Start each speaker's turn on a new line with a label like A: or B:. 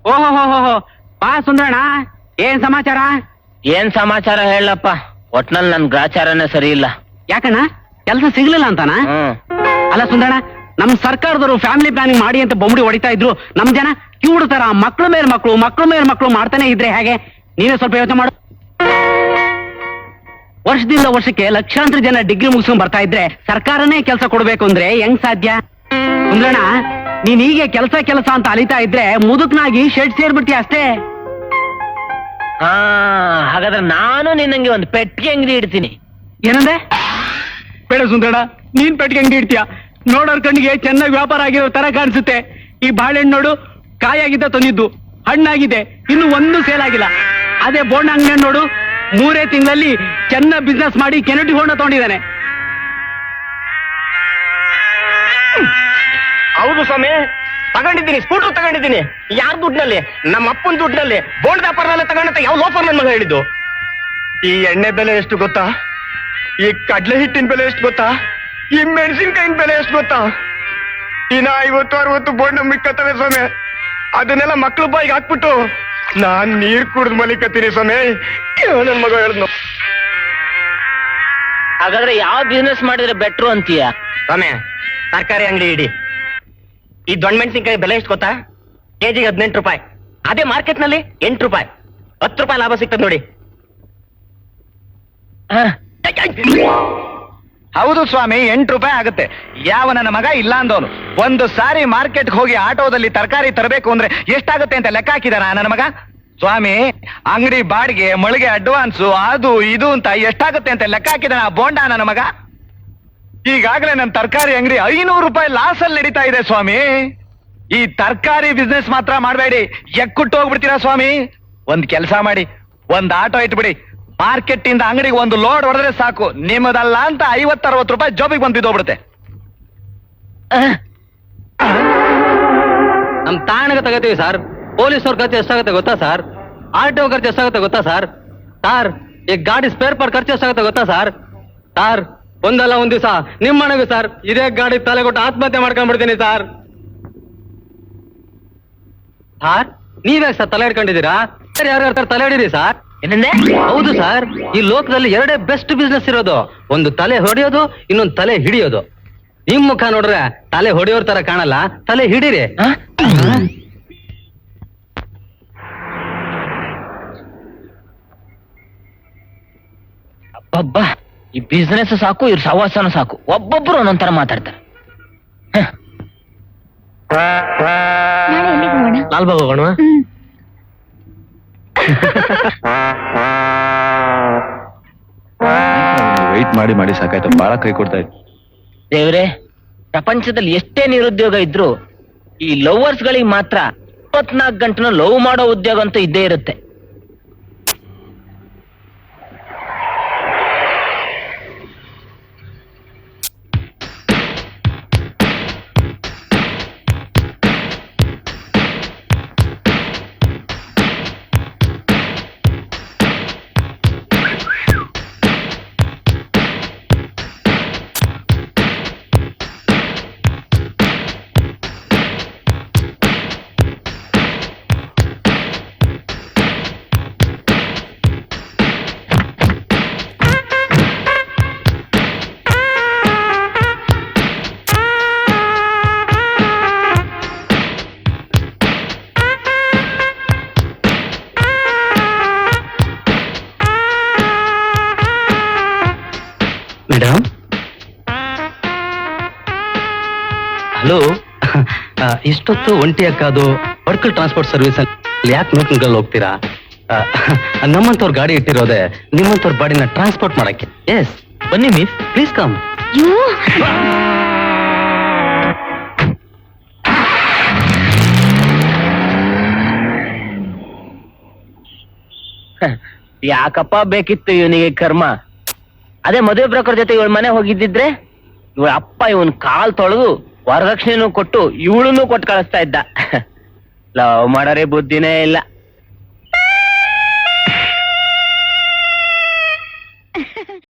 A: ಓಹೋ ಬಾ ಸುಂದರಣ್ಣ, ಏನ್ ಸಮಾಚಾರ?
B: ಏನ್ ಸಮಾಚಾರ ಹೇಳಪ್ಪ. ಒಟ್ನಲ್ಲಿ ನನ್ ಗ್ರಾಚಾರನೇ ಸರಿ ಇಲ್ಲ.
A: ಯಾಕಣ್ಣ, ಕೆಲಸ ಸಿಗ್ಲಿಲ್ಲ ಅಂತಾನ? ಅಲ್ಲ ಸುಂದರಣ್ಣ, ನಮ್ ಸರ್ಕಾರದವರು ಫ್ಯಾಮಿಲಿ ಪ್ಲಾನಿಂಗ್ ಮಾಡಿ ಅಂತ ಬೊಂಬಡಿ ಹೊಡಿತಾ ಇದ್ರು. ನಮ್ ಜನ ಕಿವುಡು ತರ ಮಕ್ಳ ಮೇಲೆ ಮಕ್ಳು ಮಾಡ್ತಾನೆ ಇದ್ರೆ ಹೇಗೆ? ನೀವೇ ಸ್ವಲ್ಪ ಯೋಚನೆ ಮಾಡು. ವರ್ಷದಿಂದ ವರ್ಷಕ್ಕೆ ಲಕ್ಷಾಂತರ ಜನ ಡಿಗ್ರಿ ಮುಗಿಸ್ಕೊಂಡ್ ಬರ್ತಾ ಇದ್ರೆ ಸರ್ಕಾರನೇ ಕೆಲಸ ಕೊಡ್ಬೇಕು ಅಂದ್ರೆ ಹೆಂಗ್ ಸಾಧ್ಯ? ಸುಂದರಣ್ಣ, ನೀನ್ ಹೀಗೆ ಕೆಲಸ ಅಂತ ಅಲಿತಾ ಇದ್ರೆ ಮುದುಕ್ನಾಗಿ ಶೆಡ್ ಸೇರ್ಬಿಡ್ತೀಯ ಅಷ್ಟೇ.
B: ಹಾಗಾದ್ರೆ ನಾನು ನಿನ್ನಂಗೆ ಒಂದು ಪೆಟ್ಟಿಗೆ ಅಂಗಡಿ ಇಡ್ತೀನಿ.
A: ಏನಂದ್ರೆ? ಬೇಡ ಸುಂದರಣ್ಣ, ನೀನ್ ಪೆಟ್ಟಿಗೆ ಅಂಗಡಿ ಇಡ್ತೀಯ? ನೋಡೋರ್ ಕಣ್ಣಿಗೆ ಚೆನ್ನಾಗಿ ವ್ಯಾಪಾರ ಆಗಿರೋ ತರ ಕಾಣಿಸುತ್ತೆ. ಈ ಬಾಳೆಹಣ್ಣು ನೋಡು, ಕಾಯಾಗಿದ್ದ ತಂದಿದ್ದು, ಹಣ್ಣಾಗಿದೆ, ಇನ್ನು ಒಂದು ಸೇಲ್ ಆಗಿಲ್ಲ. ಅದೇ ಬೋಂಡ ಅಂಗಡಿ ನೋಡು, 3 ತಿಂಗಳಲ್ಲಿ ಚೆನ್ನಾಗಿ ಬಿಸ್ನೆಸ್ ಮಾಡಿ ಕೆನಟಿ ಹೋಂಡ ತಗೊಂಡಿದ್ದಾನೆ.
B: ಹೌದು ಸ್ವಾಮಿ, ತಗೊಂಡಿದ್ದೀನಿ, ಸ್ಕೂಟರ್ ತಗೊಂಡಿದ್ದೀನಿ. ಯಾರ ದುಡ್ಡಿನಲ್ಲಿ? ನಮ್ಮ ಅಪ್ಪನ ದುಡ್ಡಿನಲ್ಲಿ. ಬೋಂಡ್ ವ್ಯಾಪಾರದಲ್ಲೇ ತಗೊಂಡಂತ ಯಾವ ಲೋಫರ್ ನನ್ನ ಮಗ ಹೇಳಿದ್ದು?
C: ಈ ಎಣ್ಣೆ ಬೆಲೆ ಎಷ್ಟು ಗೊತ್ತಾ? ಈ ಕಡ್ಲೆ ಹಿಟ್ಟಿನ ಬೆಲೆ ಎಷ್ಟು ಗೊತ್ತಾ? ಈ ಮೆಣಸಿನ್ಕಾಯಿನ ಬೆಲೆ ಎಷ್ಟು ಗೊತ್ತಾ? ಇನ್ನ 50-60 ಬೋಂಡ್ ಮಿಕ್ಕತ್ತವೆ ಸ್ವಾಮಿ. ಅದನ್ನೆಲ್ಲ ಮಕ್ಳು ಬಾಯಿಗೆ ಹಾಕ್ಬಿಟ್ಟು ನಾನ್ ನೀರ್ ಕುಡಿದ್ ಮಲಿಕತ್ತೀನಿ ಸ್ವಾಮಿ. ನನ್ ಮಗ ಹೇಳಿದ್ನು.
B: ಹಾಗಾದ್ರೆ ಯಾವ ಬಿಸ್ನೆಸ್ ಮಾಡಿದ್ರೆ ಬೆಟ್ರು ಅಂತೀಯ?
C: ಸ್ವಾಮಿ, ತರಕಾರಿ ಅಂಗಡಿ ಇಡಿ. ಈ ದೊಣ್ಣ ಮೆಣಸಿನ್ಕಾಯಿ ಬೆಲೆ ಎಷ್ಟು ಗೊತ್ತಾ? ಕೆಜಿಗೆ 18 ರೂಪಾಯಿ. ಅದೇ ಮಾರ್ಕೆಟ್ ನಲ್ಲಿ 8 ರೂಪಾಯಿ. 10 ರೂಪಾಯಿ ಲಾಭ ಸಿಗ್ತದೆ ನೋಡಿ.
D: ಹೌದು ಸ್ವಾಮಿ, 8 ರೂಪಾಯಿ ಆಗುತ್ತೆ. ಯಾವ ನನ್ನ ಮಗ ಇಲ್ಲ ಅಂದವನು ಒಂದು ಸಾರಿ ಮಾರ್ಕೆಟ್ಗೆ ಹೋಗಿ ಆಟೋದಲ್ಲಿ ತರಕಾರಿ ತರಬೇಕು ಅಂದ್ರೆ ಎಷ್ಟಾಗುತ್ತೆ ಅಂತ ಲೆಕ್ಕ ಹಾಕಿದಾನ ನನ್ನ ಮಗ? ಸ್ವಾಮಿ, ಅಂಗಡಿ ಬಾಡಿಗೆ, ಮಳಿಗೆ ಅಡ್ವಾನ್ಸು, ಅದು ಇದು ಅಂತ ಎಷ್ಟಾಗುತ್ತೆ ಅಂತ ಲೆಕ್ಕ ಹಾಕಿದಾನ ಆ ಬೋಂಡ ನನ್ನ ಮಗ? ಈಗಾಗಲೇ ನನ್ನ ತರಕಾರಿ ಅಂಗಡಿ 500 ರೂಪಾಯಿ ಲಾಸ್ ಅಲ್ಲಿ ನಡೀತಾ ಇದೆ ಸ್ವಾಮಿ. ಈ ತರಕಾರಿ ಬಿಸ್ನೆಸ್ ಮಾತ್ರ ಮಾಡಬೇಡಿ, ಎಕ್ಕುಟ್ಟು ಹೋಗ್ಬಿಡ್ತೀರಾ ಸ್ವಾಮಿ. ಒಂದ್ ಕೆಲಸ ಮಾಡಿ, ಒಂದ್ ಆಟೋ ಇಟ್ಬಿಡಿ. ಮಾರ್ಕೆಟ್ ಇಂದ ಅಂಗಡಿಗೆ ಒಂದು ಲೋಡ್ ಹೊಡೆದ್ರೆ ಸಾಕು, ನಿಮ್ಮದಲ್ಲ ಅಂತ 50-60 ರೂಪಾಯಿ ಜಾಬಿಗೆ ಬಂದು ಬಿದ್ದೋಗ್ಬಿಡುತ್ತೆ.
A: ನಮ್ ತಾಣಗ ತಗೋತೀವಿ ಸರ್. ಪೊಲೀಸ್ ಅವ್ರ ಖರ್ಚು ಎಷ್ಟಾಗುತ್ತೆ ಗೊತ್ತಾ ಸರ್? ಆರ್ಟಿಒ ಖರ್ಚು ಎಷ್ಟಾಗುತ್ತೆ ಗೊತ್ತಾ ಸರ್? ಈ ಗಾಡಿ ಸ್ಪೇರ್ ಪಾರ್ಟ್ ಖರ್ಚು ಎಷ್ಟಾಗುತ್ತೆ ಗೊತ್ತಾ ಸರ್? ಒಂದಲ್ಲ ಒಂದ್ ದಿವಸ ನಿಮ್ ಮನೆಗೂ ಸರ್ ಇದೇ ಗಾಡಿ ತಲೆ ಕೊಟ್ಟು ಆತ್ಮಹತ್ಯೆ ಮಾಡ್ಕೊಂಡ್ಬಿಡ್ತೀನಿ ಸರ್. ನೀವೇ ಸರ್ ತಲೆ ಹಿಡ್ಕೊಂಡಿದ್ದೀರಾ? ಯಾರ್ಯಾರ ತಲೆ ಹಿಡೀರಿ ಸರ್.
B: ಏನಂದ್ರೆ?
A: ಹೌದು ಸರ್, ಈ ಲೋಕದಲ್ಲಿ 2 ಬೆಸ್ಟ್ ಬಿಸ್ನೆಸ್ ಇರೋದು. ಒಂದು ತಲೆ ಹೊಡೆಯೋದು, ಇನ್ನೊಂದು ತಲೆ ಹಿಡಿಯೋದು. ನಿಮ್ ಮುಖ ನೋಡ್ರೆ ತಲೆ ಹೊಡೆಯೋರ್ ತರ ಕಾಣಲ್ಲ, ತಲೆ ಹಿಡೀರಿ.
B: ಅಬ್ಬಬ್ಬಾ, ಈ ಬಿಸ್ನೆಸ್ ಸಾಕು, ಇವ್ರ ಸವಾಸನ ಸಾಕು. ಒಬ್ಬೊಬ್ರು ಒಂದೊಂದರ ಮಾತಾಡ್ತಾರೆ.
C: ಲಾಲ್ಬಾಗ್ ಹೋಗೋಣ.
D: ವೆಯ್ಟ್ ಮಾಡಿ ಮಾಡಿ ಸಾಕಾಯ್ತು, ಬಹಳ ಕೈ ಕೊಡ್ತಾ ಇತ್ತು.
B: ದೇವ್ರೆ, ಪ್ರಪಂಚದಲ್ಲಿ ಎಷ್ಟೇ ನಿರುದ್ಯೋಗ ಇದ್ರು ಈ ಲವರ್ಸ್ ಗಳಿಗೆ ಮಾತ್ರ 24 ಗಂಟೆನೂ ಲವ್ ಮಾಡೋ ಉದ್ಯೋಗ ಅಂತೂ ಇದ್ದೇ ಇರುತ್ತೆ.
A: Madam, hello. ಇಷ್ಟೊತ್ತು ಒಂಟಿ ಅಕ್ಕಾದು ವರ್ಕಲ್ ಟ್ರಾನ್ಸ್ಪೋರ್ಟ್ ಸರ್ವಿಸ್ ಅಲ್ಲಿ ಯಾಕೆ ನೋಡ್ಕೊಂಡು ಹೋಗ್ತೀರಾ? ನಮ್ಮಂತವ್ರ ಗಾಡಿ ಇಟ್ಟಿರೋದೆ ನಿಮ್ಮಂತವ್ರ ಬಾಡಿನ ಟ್ರಾನ್ಸ್ಪೋರ್ಟ್ ಮಾಡಕ್ಕೆ. ಎಸ್, ಬನ್ನಿ ಮಿಸ್, ಪ್ಲೀಸ್ ಕಮ್.
B: ಯಾಕಪ್ಪ ಬೇಕಿತ್ತು ಇವನಿಗೆ ಕರ್ಮ? ಅದೇ ಮದುವೆ ಬ್ರೋಕರ್ ಜೊತೆ ಇವಳ ಮನೆ ಹೋಗಿದ್ದಿದ್ರೆ ಇವಳ ಅಪ್ಪ ಇವನ್ ಕಾಲ್ ತೊಳೆದು ವರದಕ್ಷಿಣೆನೂ ಕೊಟ್ಟು ಇವಳನ್ನೂ ಕೊಟ್ಟು ಕಳಿಸ್ತಾ ಇದ್ದ. ಲವ್ ಮಾಡೋರೇ ಬುದ್ಧಿನೇ ಇಲ್ಲ.